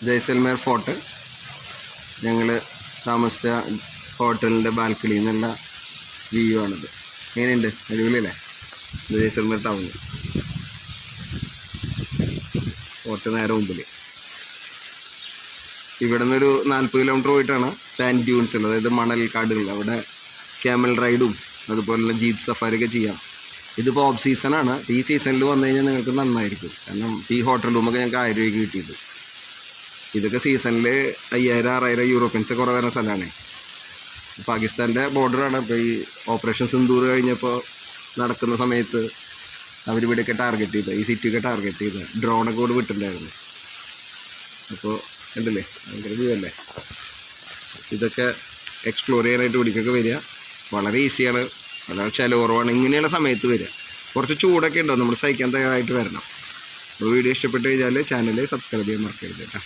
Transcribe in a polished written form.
Jaisalmer fort. ഞങ്ങൾ താമസിച്ച ഹോട്ടലിൻ്റെ ബാൽക്കണിയിൽ നിന്നുള്ള വ്യൂ ആണിത്. എങ്ങനെയുണ്ട്? അടിപൊളിയല്ലേ? ഇത് ജയ്സൽമേർ ടൗൺ. ഫോർട്ട് നേരെ മുമ്പിൽ. ഇവിടെ നിന്നൊരു 40 കിലോമീറ്റർ പോയിട്ടാണ് സാൻഡ് ഡ്യൂൺസ് ഉള്ളത്, അതായത് മണൽക്കാടുകൾ. അവിടെ ക്യാമൽ റൈഡും അതുപോലുള്ള ജീപ്പ് സഫാരിയൊക്കെ ചെയ്യാം. ഇതിപ്പോൾ ഓഫ് സീസണാണ്. ഈ സീസണിൽ വന്നു കഴിഞ്ഞാൽ നിങ്ങൾക്ക് നന്നായിരിക്കും. കാരണം ഈ ഹോട്ടൽ റൂമൊക്കെ ഞങ്ങൾക്ക് 1000 രൂപയ്ക്ക് കിട്ടിയത്. ഇതൊക്കെ സീസണിൽ 5000-6000 യൂറോപ്യൻസ് കുറേ വരുന്ന സ്ഥലമാണ്. പാകിസ്ഥാൻ്റെ ബോർഡറാണ്. ഇപ്പോൾ ഈ ഓപ്പറേഷൻ സിന്ദൂർ കഴിഞ്ഞപ്പോൾ നടക്കുന്ന സമയത്ത് അവരിവിടെയൊക്കെ ടാർഗറ്റ് ചെയ്ത്, ഈ സിറ്റിയൊക്കെ ടാർഗറ്റ് ചെയ്ത് ഡ്രോണൊക്കെ കൂടെ വിട്ടിട്ടുണ്ടായിരുന്നു. അപ്പോൾ ഉണ്ടല്ലേ, ഭയങ്കര വ്യൂ അല്ലേ? ഇതൊക്കെ എക്സ്പ്ലോർ ചെയ്യാനായിട്ട് ഇവിടേക്കൊക്കെ വരിക. വളരെ ഈസിയാണ്, വളരെ ചിലവ് കുറവാണ്. ഇങ്ങനെയുള്ള സമയത്ത് വരിക. കുറച്ച് ചൂടൊക്കെ ഉണ്ടാവും, നമ്മൾ സഹിക്കാൻ തയ്യാറായിട്ട് വരണം. അപ്പോൾ വീഡിയോ ഇഷ്ടപ്പെട്ട് കഴിഞ്ഞാൽ ചാനൽ സബ്സ്ക്രൈബ് ചെയ്യാൻ മറക്കരുത് കേട്ടോ.